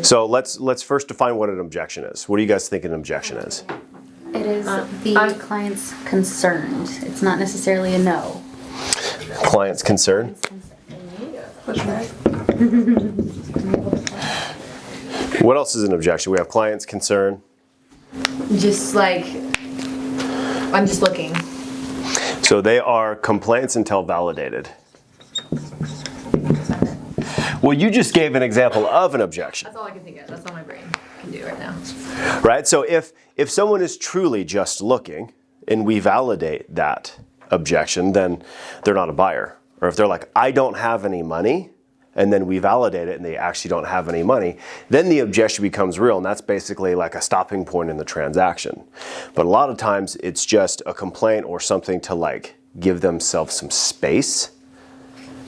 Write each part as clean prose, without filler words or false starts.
So let's first define what an objection is. What do you guys think an objection is? It is the client's concerned. It's not necessarily a no. Client's concern? What else is an objection? We have client's concern. Just like, I'm just looking. So they are complaints until validated. Well, you just gave an example of an objection. That's all I can think of. That's all my brain can do right now. Right? So if someone is truly just looking and we validate that objection, then they're not a buyer. Or if they're like, I don't have any money, and then we validate it and they actually don't have any money, then the objection becomes real, and that's basically like a stopping point in the transaction. But a lot of times it's just a complaint or something to like give themselves some space.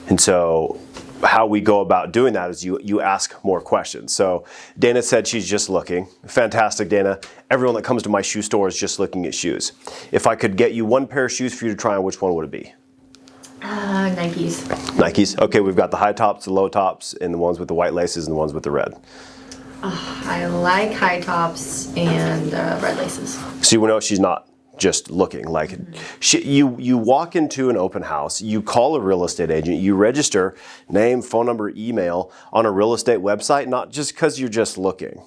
And so how we go about doing that is you ask more questions. So Dana said she's just looking. Fantastic, Dana. Everyone that comes to my shoe store is just looking at shoes. If I could get you one pair of shoes for you to try on, which one would it be? Nikes. Nikes. Okay, we've got the high tops, the low tops, and the ones with the white laces and the ones with the red. I like high tops and red laces. So you know she's not just looking. Like you walk into an open house, you call a real estate agent, you register name, phone number, email on a real estate website, not just because you're just looking,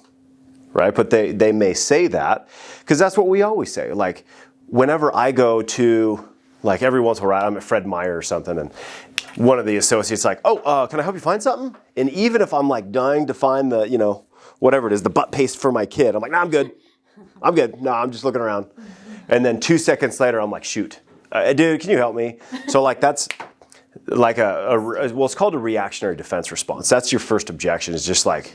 right? But they may say that because that's what we always say. Like whenever I go to, like every once in a while, I'm at Fred Meyer or something, and one of the associates like, oh, can I help you find something? And even if I'm like dying to find the, whatever it is, the butt paste for my kid, I'm like, no, I'm good. No, I'm just looking around. And then 2 seconds later, I'm like, shoot, dude, can you help me? So like that's like well, it's called a reactionary defense response. That's your first objection. Is just like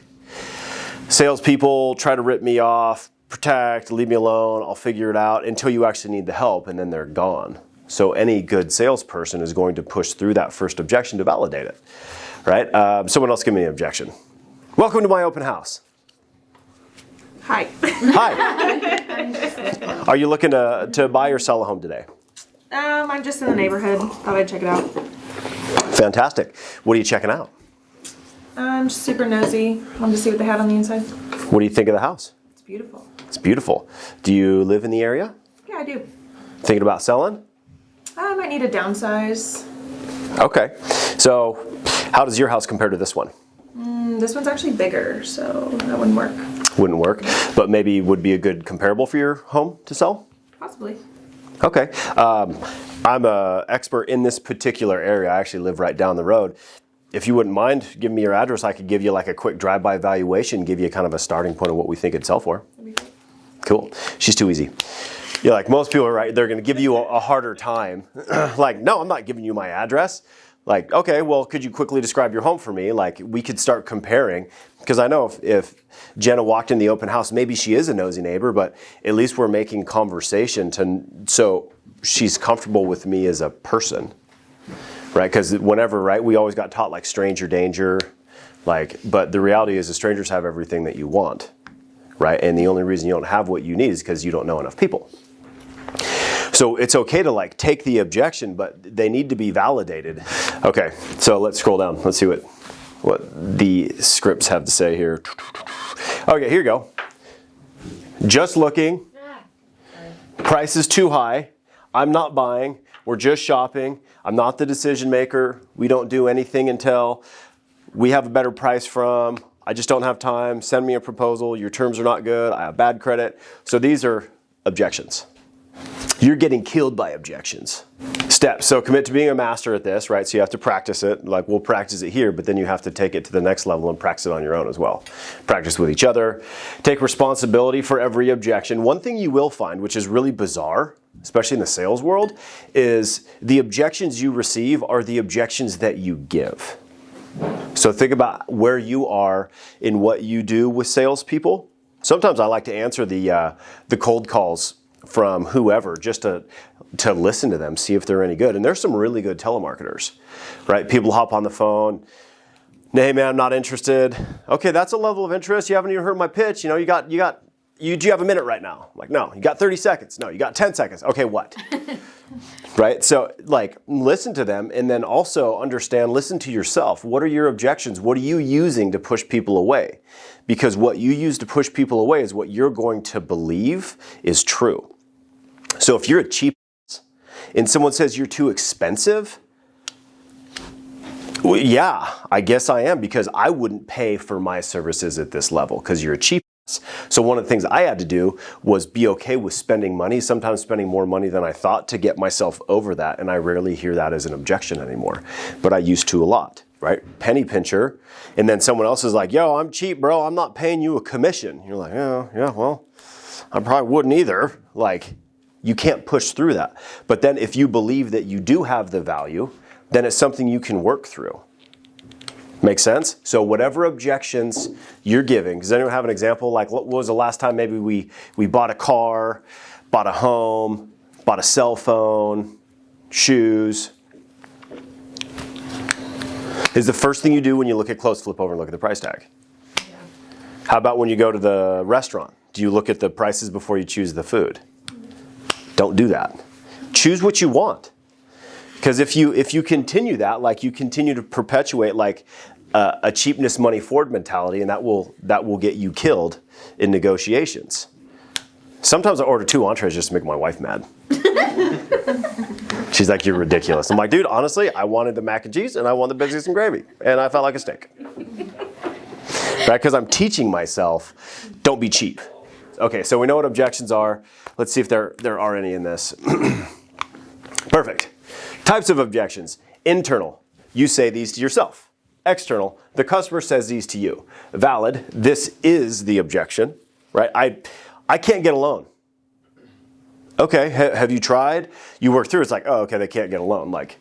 salespeople try to rip me off, protect, leave me alone. I'll figure it out until you actually need the help, and then they're gone. So any good salesperson is going to push through that first objection to validate it, right? Someone else give me an objection. Welcome to my open house. Hi. Hi. Are you looking to buy or sell a home today? I'm just in the neighborhood. Thought I'd check it out. Fantastic. What are you checking out? I'm just super nosy. Wanted to see what they had on the inside. What do you think of the house? It's beautiful. It's beautiful. Do you live in the area? Yeah, I do. Thinking about selling? I might need a downsize. Okay. So how does your house compare to this one? This one's actually bigger, so that wouldn't work. Wouldn't work, but maybe would be a good comparable for your home to sell? Possibly. Okay. I'm an expert in this particular area. I actually live right down the road. If you wouldn't mind giving me your address, I could give you like a quick drive-by valuation, give you kind of a starting point of what we think it'd sell for. That'd be great. Cool. She's too easy. Yeah, like most people, right? They're going to give you a harder time. Like, no, I'm not giving you my address. Like, okay, well, could you quickly describe your home for me? Like, we could start comparing. Because I know if Jenna walked in the open house, maybe she is a nosy neighbor, but at least we're making conversation so she's comfortable with me as a person, right? Because whenever, right, we always got taught like stranger danger, like, but the reality is the strangers have everything that you want, right? And the only reason you don't have what you need is because you don't know enough people. So it's okay to like take the objection, but they need to be validated. Okay, so let's scroll down. Let's see what the scripts have to say here. Okay, here you go. Just looking. Price is too high. I'm not buying. We're just shopping. I'm not the decision maker. We don't do anything until we have a better price from. I just don't have time. Send me a proposal. Your terms are not good. I have bad credit. So these are objections. You're getting killed by objections. Steps. So commit to being a master at this, right? So you have to practice it. Like we'll practice it here, but then you have to take it to the next level and practice it on your own as well. Practice with each other. Take responsibility for every objection. One thing you will find, which is really bizarre, especially in the sales world, is the objections you receive are the objections that you give. So think about where you are in what you do with salespeople. Sometimes I like to answer the cold calls from whoever just to listen to them, see if they're any good. And there's some really good telemarketers, right? People hop on the phone. Hey man, I'm not interested. Okay, that's a level of interest. You haven't even heard my pitch. You got do you have a minute right now? I'm like, no. You got 30 seconds? No. You got 10 seconds? Okay, what? Right? So like listen to them, and then also understand, listen to yourself. What are your objections? What are you using to push people away? Because what you use to push people away is what you're going to believe is true. So if you're a cheap and someone says you're too expensive, well, yeah, I guess I am, because I wouldn't pay for my services at this level because you're a cheap. So one of the things I had to do was be okay with spending money, sometimes spending more money than I thought, to get myself over that. And I rarely hear that as an objection anymore, but I used to a lot, right? Penny pincher. And then someone else is like, yo, I'm cheap, bro. I'm not paying you a commission. You're like, yeah, well, I probably wouldn't either. Like, you can't push through that. But then if you believe that you do have the value, then it's something you can work through. Make sense? So whatever objections you're giving, does anyone have an example? Like, what was the last time maybe we bought a car, bought a home, bought a cell phone, shoes? Is the first thing you do when you look at clothes, flip over and look at the price tag? Yeah. How about when you go to the restaurant? Do you look at the prices before you choose the food? Don't do that. Choose what you want. Because if you continue that, like you continue to perpetuate like a cheapness money forward mentality, and that will get you killed in negotiations. Sometimes I order 2 entrees just to make my wife mad. She's like, you're ridiculous. I'm like, dude, honestly, I wanted the mac and cheese and I wanted the biscuits and gravy, and I felt like a steak. Right? Because I'm teaching myself, don't be cheap. Okay, so we know what objections are. Let's see if there are any in this. Perfect. Types of objections. Internal, you say these to yourself. External, the customer says these to you. Valid, this is the objection, right? I can't get a loan. Okay, have you tried? You work through, it's like, oh, okay, they can't get a loan. Like,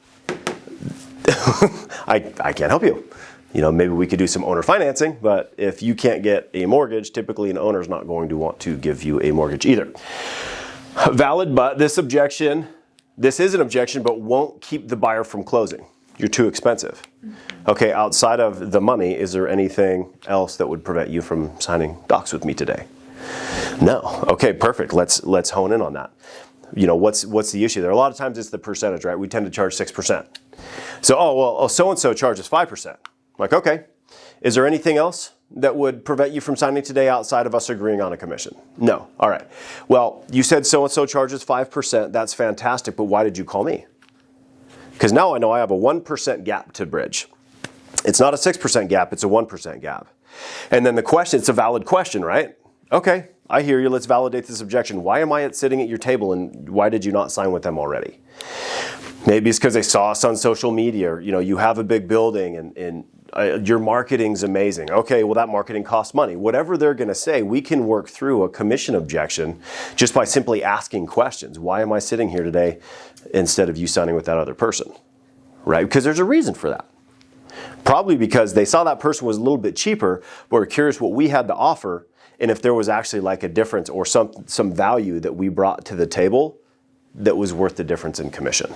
I can't help you. You know, maybe we could do some owner financing, but if you can't get a mortgage, typically an owner's not going to want to give you a mortgage either. Valid, but this is an objection, but won't keep the buyer from closing. You're too expensive. Okay, outside of the money, is there anything else that would prevent you from signing docs with me today? No. Okay, perfect. Let's hone in on that. You know, what's the issue there? A lot of times it's the percentage, right? We tend to charge 6%. So, so-and-so charges 5%. Like, okay, is there anything else that would prevent you from signing today outside of us agreeing on a commission? No. All right. Well, you said so-and-so charges 5%. That's fantastic, but why did you call me? Because now I know I have a 1% gap to bridge. It's not a 6% gap, it's a 1% gap. And then the question, it's a valid question, right? Okay, I hear you. Let's validate this objection. Why am I sitting at your table, and why did you not sign with them already? Maybe it's because they saw us on social media. Or, you know, you have a big building and your marketing's amazing. Okay, well, that marketing costs money. Whatever they're going to say, we can work through a commission objection just by simply asking questions. Why am I sitting here today instead of you signing with that other person? Right? Because there's a reason for that. Probably because they saw that person was a little bit cheaper, but were curious what we had to offer, and if there was actually like a difference or some value that we brought to the table that was worth the difference in commission.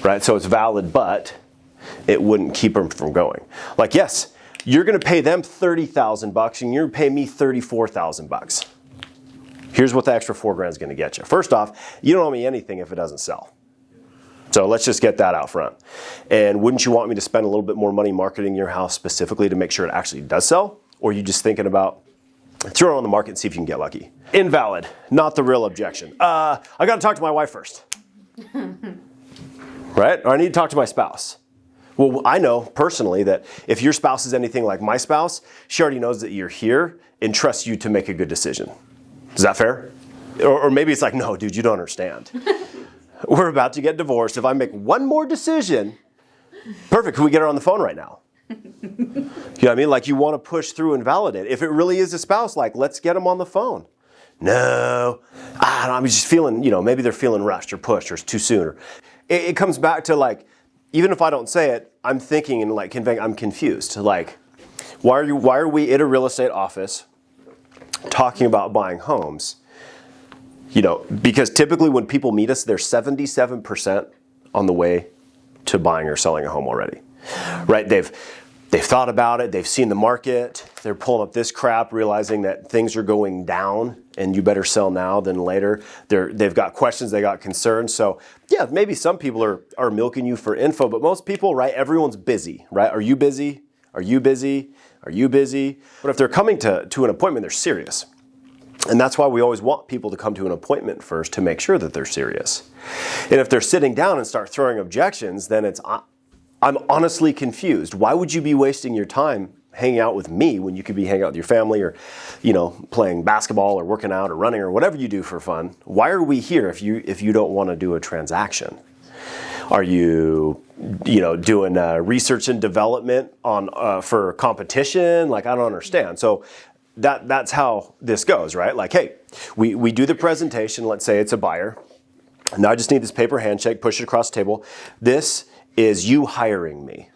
Right? So it's valid, but it wouldn't keep them from going. Like, yes, you're going to pay them $30,000 and you're going to pay me $34,000. Here's what the extra $4,000 is going to get you. First off, you don't owe me anything if it doesn't sell. So let's just get that out front. And wouldn't you want me to spend a little bit more money marketing your house specifically to make sure it actually does sell? Or are you just thinking about throw it on the market and see if you can get lucky? Invalid, not the real objection. I got to talk to my wife first. Right? Or I need to talk to my spouse. Well, I know personally that if your spouse is anything like my spouse, she already knows that you're here and trusts you to make a good decision. Is that fair? Or maybe it's like, no, dude, you don't understand. We're about to get divorced. If I make one more decision, perfect, can we get her on the phone right now? You know what I mean? Like, you want to push through and validate. If it really is a spouse, like, let's get them on the phone. No, I'm just feeling, maybe they're feeling rushed or pushed or it's too soon. Or it comes back to like, even if I don't say it, I'm thinking and like conveying, I'm confused. Like, why are we at a real estate office talking about buying homes? Because typically when people meet us, they're 77% on the way to buying or selling a home already, right? They've they've thought about it, they've seen the market, they're pulling up this crap, realizing that things are going down and you better sell now than later. They've got questions, they got concerns. So yeah, maybe some people are milking you for info, but most people, right, everyone's busy, right? Are you busy? Are you busy? Are you busy? But if they're coming to an appointment, they're serious. And that's why we always want people to come to an appointment first to make sure that they're serious. And if they're sitting down and start throwing objections, then I'm honestly confused. Why would you be wasting your time hanging out with me when you could be hanging out with your family or, playing basketball or working out or running or whatever you do for fun? Why are we here if you don't want to do a transaction? Are you, doing research and development on for competition? Like, I don't understand. So that's how this goes, right? Like, hey, we do the presentation. Let's say it's a buyer. Now I just need this paper handshake, push it across the table. This is you hiring me,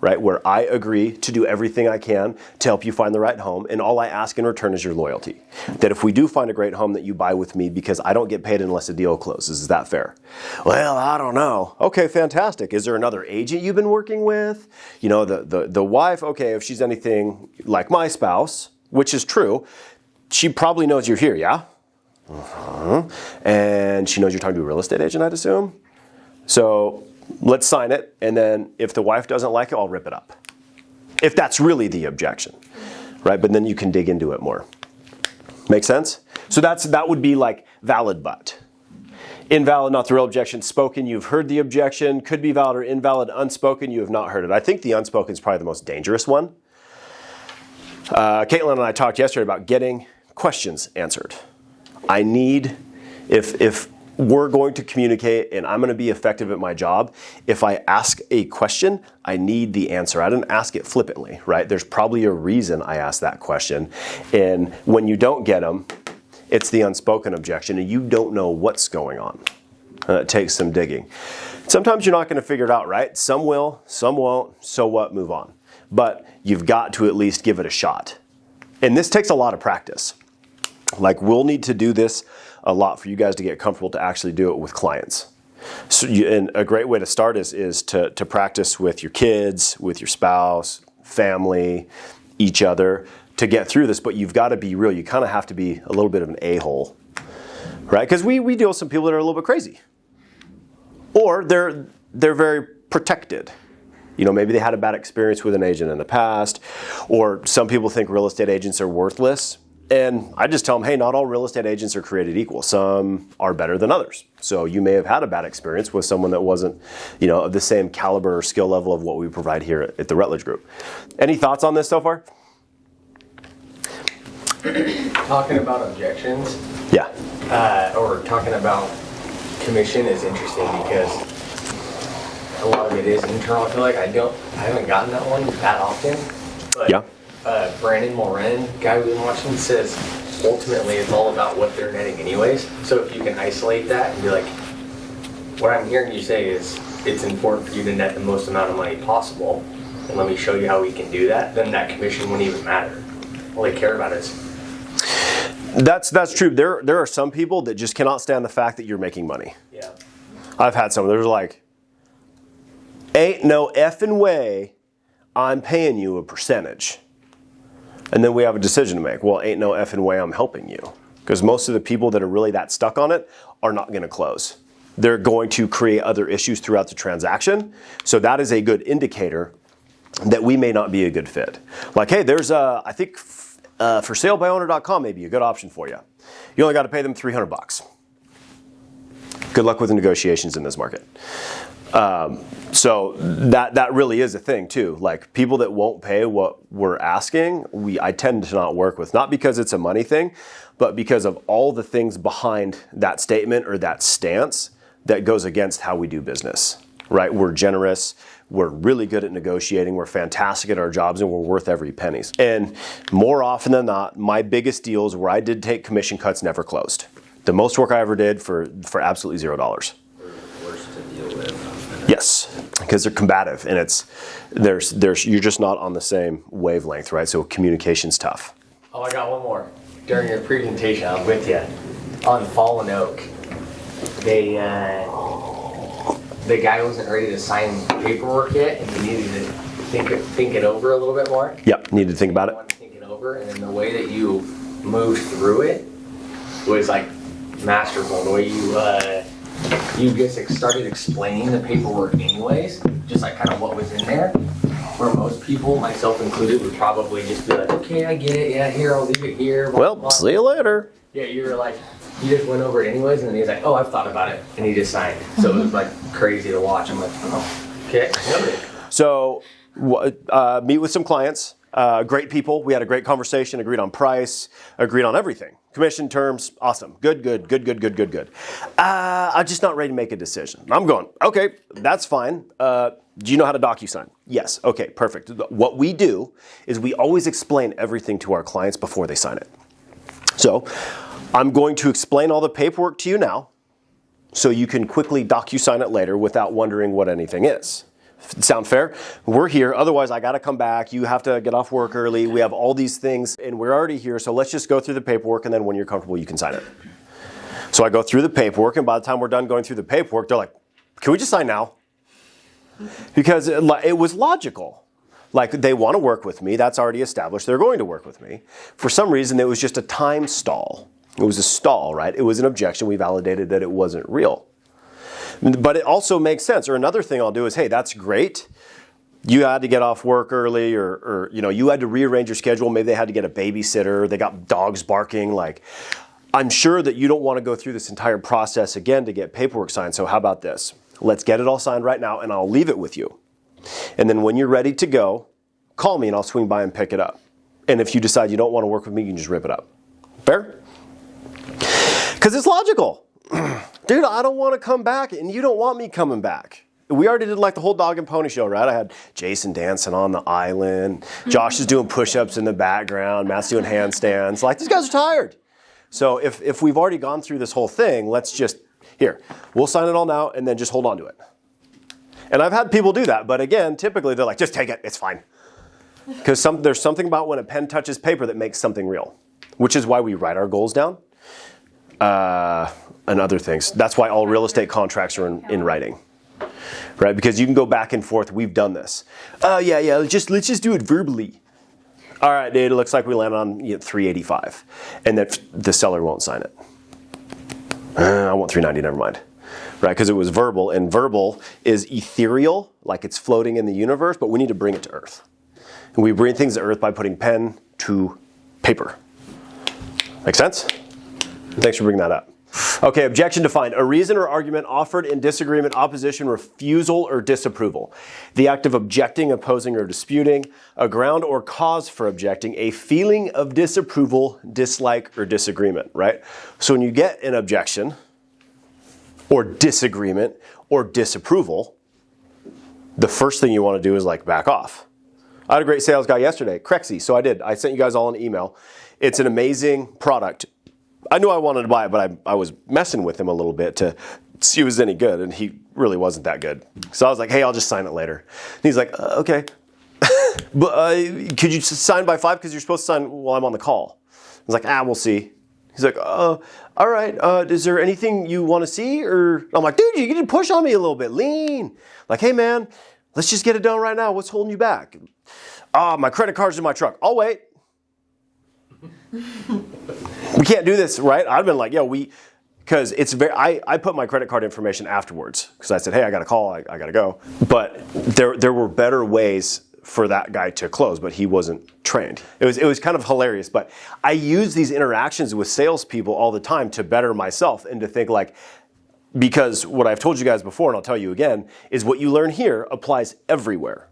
right? Where I agree to do everything I can to help you find the right home, and all I ask in return is your loyalty. That if we do find a great home, that you buy with me because I don't get paid unless a deal closes. Is that fair? Well, I don't know. Okay, fantastic. Is there another agent you've been working with? The wife, okay, if she's anything like my spouse, which is true, she probably knows you're here, yeah? And she knows you're talking to a real estate agent, I'd assume. So let's sign it, and then if the wife doesn't like it, I'll rip it up. If that's really the objection, right? But then you can dig into it more. Make sense? So that would be like valid but. Invalid, not the real objection. Spoken, you've heard the objection. Could be valid or invalid. Unspoken, you have not heard it. I think the unspoken is probably the most dangerous one. Caitlin and I talked yesterday about getting questions answered. I need, if we're going to communicate and I'm going to be effective at my job, if I ask a question, I need the answer. I didn't ask it flippantly, right? There's probably a reason I asked that question. And when you don't get them, it's the unspoken objection and you don't know what's going on. It takes some digging. Sometimes you're not going to figure it out, right? Some will, some won't. So what? Move on. But you've got to at least give it a shot. And this takes a lot of practice. Like, we'll need to do this a lot for you guys to get comfortable to actually do it with clients. So and a great way to start is to practice with your kids, with your spouse, family, each other, to get through this. But you've got to be real. You kind of have to be a little bit of an a-hole, right? Because we deal with some people that are a little bit crazy. Or they're very protected. Maybe they had a bad experience with an agent in the past, or some people think real estate agents are worthless. And I just tell them, hey, not all real estate agents are created equal. Some are better than others. So you may have had a bad experience with someone that wasn't, of the same caliber or skill level of what we provide here at the Rutledge Group. Any thoughts on this so far? Talking about objections, Yeah. or talking about commission is interesting because a lot of it is internal. I feel like I haven't gotten that one that often. But Yeah. Brandon Moran, guy we've been watching, says ultimately it's all about what they're netting anyways. So if you can isolate that and be like, what I'm hearing you say is it's important for you to net the most amount of money possible, and let me show you how we can do that, then that commission wouldn't even matter. All they care about is... That's true. There are some people that just cannot stand the fact that you're making money. Yeah. I've had some. There's like, ain't no effing way I'm paying you a percentage. And then we have a decision to make. Well, ain't no effing way I'm helping you. Because most of the people that are really that stuck on it are not going to close. They're going to create other issues throughout the transaction. So that is a good indicator that we may not be a good fit. Like, hey, there's I think for salebyowner.com may be a good option for you. You only got to pay them $300. Good luck with the negotiations in this market. So that really is a thing too. Like, people that won't pay what we're asking, I tend to not work with. Not because it's a money thing, but because of all the things behind that statement or that stance that goes against how we do business, right? We're generous. We're really good at negotiating. We're fantastic at our jobs, and we're worth every penny. And more often than not, my biggest deals where I did take commission cuts never closed. The most work I ever did for absolutely $0. Worst to deal with. Yes, because they're combative, and you're just not on the same wavelength, right? So communication's tough. Oh, I got one more. During your presentation, I was with you on Fallen Oak. The guy wasn't ready to sign paperwork yet, and he needed think it over a little bit more. Yep, need to think about it. I want to think it over, and then the way that you moved through it was like masterful. The way you just started explaining the paperwork anyways, just like kind of what was in there. Where most people, myself included, would probably just be like, okay, I get it, yeah, here, I'll leave it here. Blah, Well, blah. see you later. Yeah, you were like, you just went over it anyways, and then he's like, oh, I've thought about it, and he just signed. So it was like crazy to watch. I'm like, oh, okay, noted. So, meet with some clients, great people. We had a great conversation, agreed on price, agreed on everything. Commission terms, awesome. Good. I'm just not ready to make a decision. I'm going, okay, that's fine. Do you know how to DocuSign? Yes. Okay, perfect. What we do is we always explain everything to our clients before they sign it. So, I'm going to explain all the paperwork to you now so you can quickly DocuSign it later without wondering what anything is. Sound fair? We're here, otherwise I gotta come back, you have to get off work early, we have all these things, and we're already here, so let's just go through the paperwork, and then when you're comfortable, you can sign it. So I go through the paperwork, and by the time we're done going through the paperwork, they're like, can we just sign now? Because it was logical. Like, they want to work with me, that's already established, they're going to work with me. For some reason, it was just a time stall. It was a stall, right? It was an objection, we validated that it wasn't real. But it also makes sense. Or another thing I'll do is, hey, that's great. You had to get off work early, or you had to rearrange your schedule. Maybe they had to get a babysitter. They got dogs barking. Like, I'm sure that you don't want to go through this entire process again to get paperwork signed. So how about this? Let's get it all signed right now, and I'll leave it with you. And then when you're ready to go, call me, and I'll swing by and pick it up. And if you decide you don't want to work with me, you can just rip it up. Fair? Because it's logical. Dude, I don't want to come back, and you don't want me coming back. We already did like the whole dog and pony show, right? I had Jason dancing on the island. Josh is doing push-ups in the background. Matt's doing handstands. Like, these guys are tired. So if we've already gone through this whole thing, let's just, here, we'll sign it all now, and then just hold on to it. And I've had people do that, but again, typically they're like, just take it, it's fine. Because there's something about when a pen touches paper that makes something real, which is why we write our goals down. And other things. That's why all real estate contracts are in writing, right? Because you can go back and forth. We've done this. Yeah. Let's just do it verbally. All right, dude. It looks like we landed on $385, and that the seller won't sign it. I want $390. Never mind, right? Because it was verbal, and verbal is ethereal, like it's floating in the universe. But we need to bring it to earth, and we bring things to earth by putting pen to paper. Make sense? Thanks for bringing that up. Okay, objection defined. A reason or argument offered in disagreement, opposition, refusal, or disapproval. The act of objecting, opposing, or disputing. A ground or cause for objecting. A feeling of disapproval, dislike, or disagreement, right? So when you get an objection, or disagreement, or disapproval, the first thing you want to do is like back off. I had a great sales guy yesterday, Crexy, so I did. I sent you guys all an email. It's an amazing product. I knew I wanted to buy it, but I was messing with him a little bit to see if it was any good, and he really wasn't that good. So I was like, hey, I'll just sign it later. And he's like, okay. But could you sign by 5 because you're supposed to sign while I'm on the call? I was like, we'll see. He's like, all right, is there anything you want to see? Or I'm like, dude, you can push on me a little bit, lean. Like, hey, man, let's just get it done right now. What's holding you back? My credit card's in my truck. I'll wait. We can't do this, right? I've been like, because it's very, I put my credit card information afterwards because I said, hey, I got a call, I got to go. But there were better ways for that guy to close, but he wasn't trained. It was kind of hilarious, but I use these interactions with salespeople all the time to better myself and to think like, because what I've told you guys before, and I'll tell you again, is what you learn here applies everywhere.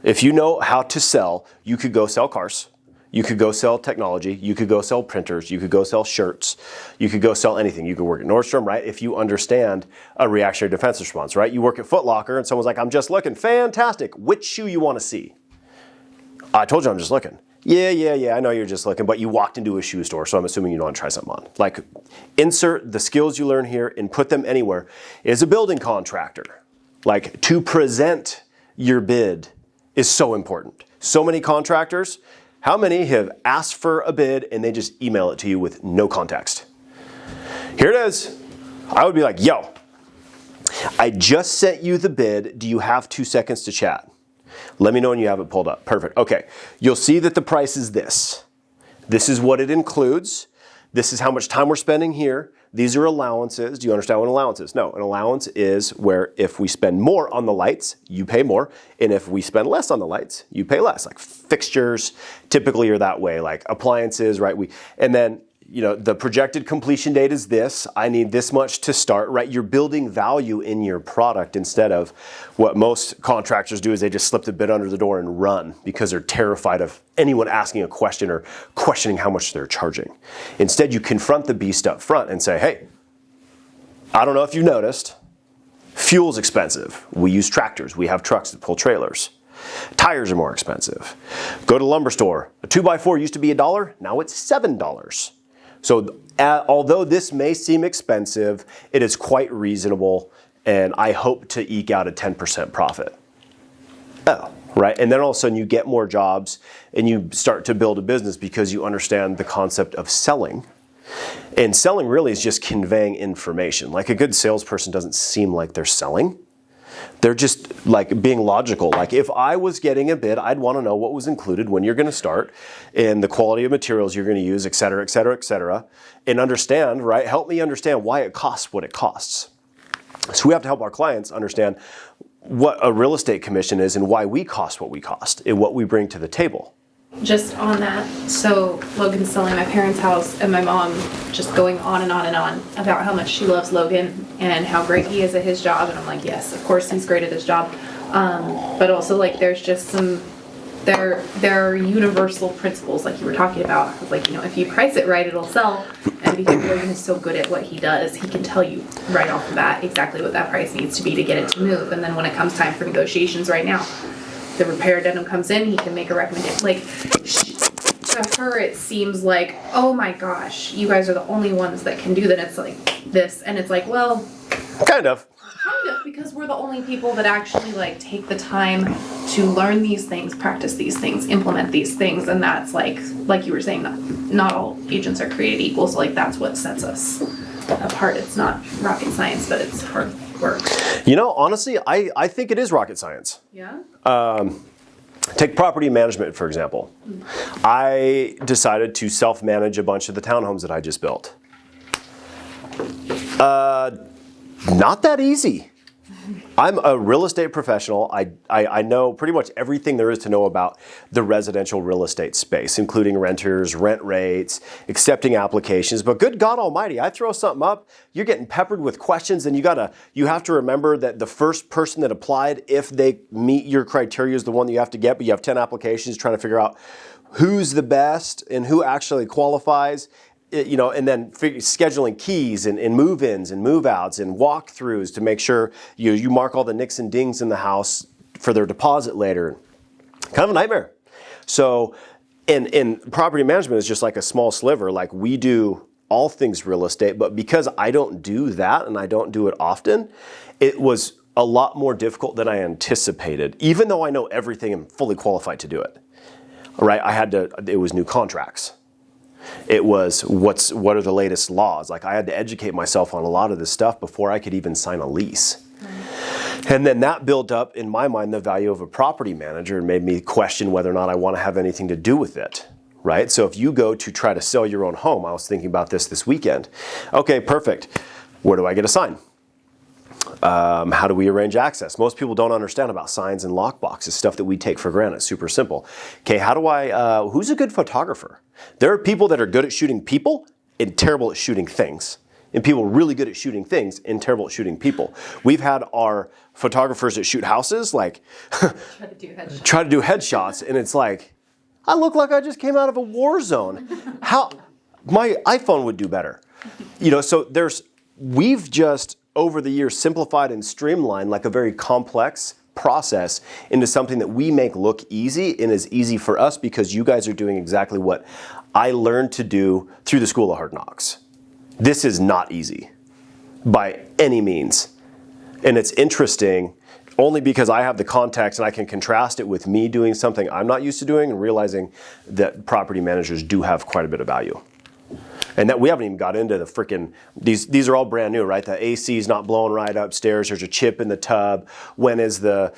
If you know how to sell, you could go sell cars. You could go sell technology, you could go sell printers, you could go sell shirts, you could go sell anything. You could work at Nordstrom, right? If you understand a reactionary defense response, right? You work at Foot Locker and someone's like, I'm just looking. Fantastic. Which shoe you want to see? I told you I'm just looking. Yeah, I know you're just looking, but you walked into a shoe store, so I'm assuming you want to try something on. Like, insert the skills you learn here and put them anywhere. As a building contractor, like, to present your bid is so important. So many contractors, how many have asked for a bid and they just email it to you with no context? Here it is. I would be like, yo, I just sent you the bid. Do you have 2 seconds to chat? Let me know when you have it pulled up. Perfect. Okay. You'll see that the price is this. This is what it includes. This is how much time we're spending here. These are allowances. Do you understand what an allowance is? No, an allowance is where if we spend more on the lights, you pay more. And if we spend less on the lights, you pay less. Like fixtures typically are that way, like appliances, right? And then, the projected completion date is this. I need this much to start, right? You're building value in your product instead of what most contractors do is they just slip the bid under the door and run because they're terrified of anyone asking a question or questioning how much they're charging. Instead, you confront the beast up front and say, hey, I don't know if you noticed, fuel's expensive. We use tractors. We have trucks that pull trailers. Tires are more expensive. Go to the lumber store. A 2x4 used to be $1. Now it's $7. So although this may seem expensive, it is quite reasonable, and I hope to eke out a 10% profit. Oh, right? And then all of a sudden you get more jobs and you start to build a business because you understand the concept of selling. And selling really is just conveying information. Like a good salesperson doesn't seem like they're selling. They're just like being logical. Like if I was getting a bid, I'd want to know what was included, when you're going to start, and the quality of materials you're going to use, et cetera, et cetera, et cetera, and understand, right? Help me understand why it costs what it costs. So we have to help our clients understand what a real estate commission is and why we cost what we cost and what we bring to the table. Just on that, so Logan's selling my parents' house and my mom just going on and on and on about how much she loves Logan and how great he is at his job. And I'm like, yes, of course he's great at his job. But also like there's just there are universal principles like you were talking about. Like, if you price it right, it'll sell. And because Logan is so good at what he does, he can tell you right off the bat exactly what that price needs to be to get it to move. And then when it comes time for negotiations right now, the repair addendum comes in, he can make a recommendation. Like, to her, it seems like, oh my gosh, you guys are the only ones that can do that. It's like this. And it's like, well, Kind of, because we're the only people that actually like take the time to learn these things, practice these things, implement these things. And that's like you were saying, not all agents are created equal. So like, that's what sets us apart. It's not rocket science, but it's hard work. Honestly, I think it is rocket science. Yeah? Take property management, for example. I decided to self-manage a bunch of the townhomes that I just built. Not that easy. I'm a real estate professional. I know pretty much everything there is to know about the residential real estate space, including renters, rent rates, accepting applications. But good God Almighty, I throw something up, you're getting peppered with questions, and you have to remember that the first person that applied, if they meet your criteria, is the one that you have to get. But you have 10 applications trying to figure out who's the best and who actually qualifies. And then scheduling keys and move-ins and move-outs and walkthroughs to make sure you mark all the nicks and dings in the house for their deposit later. Kind of a nightmare. So, and property management is just like a small sliver. Like we do all things real estate, but because I don't do that and I don't do it often, it was a lot more difficult than I anticipated, even though I know everything and fully qualified to do it. All right, it was new contracts. It was what are the latest laws? Like I had to educate myself on a lot of this stuff before I could even sign a lease. Right. And then that built up in my mind the value of a property manager and made me question whether or not I want to have anything to do with it. Right? So if you go to try to sell your own home, I was thinking about this weekend. Okay, perfect. Where do I get a sign? How do we arrange access? Most people don't understand about signs and lockboxes, stuff that we take for granted. Super simple. Okay, who's a good photographer? There are people that are good at shooting people and terrible at shooting things. And people really good at shooting things and terrible at shooting people. We've had our photographers that shoot houses like try to do headshots, and it's like, I look like I just came out of a war zone. How my iPhone would do better. So we've just over the years simplified and streamlined like a very complex process into something that we make look easy and is easy for us because you guys are doing exactly what I learned to do through the School of Hard Knocks. This is not easy by any means. And it's interesting only because I have the context and I can contrast it with me doing something I'm not used to doing and realizing that property managers do have quite a bit of value. And that we haven't even got into the freaking, these are all brand new, right? The AC is not blowing right upstairs. There's a chip in the tub. When is the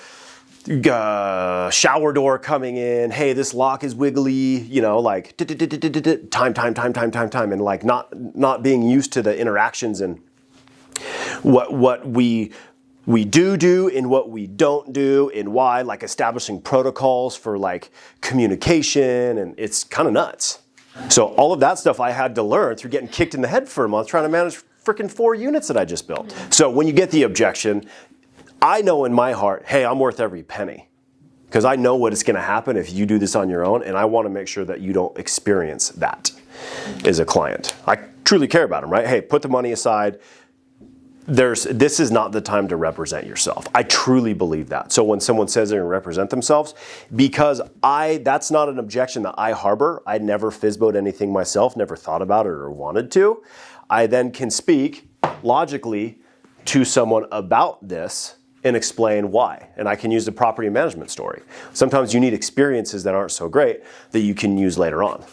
shower door coming in, hey, this lock is wiggly, you know, like time, and like not being used to the interactions and what we do and what we don't do and why, like establishing protocols for like communication, and it's kind of nuts. So all of that stuff I had to learn through getting kicked in the head for a month trying to manage freaking 4 units that I just built. So when you get the objection, I know in my heart, hey, I'm worth every penny. Because I know what is going to happen if you do this on your own, and I want to make sure that you don't experience that as a client. I truly care about them, right? Hey, put the money aside. This is not the time to represent yourself. I truly believe that. So when someone says they're going to represent themselves, because that's not an objection that I harbor. I never FISBO'd anything myself, never thought about it or wanted to. I then can speak logically to someone about this and explain why. And I can use the property management story. Sometimes you need experiences that aren't so great that you can use later on.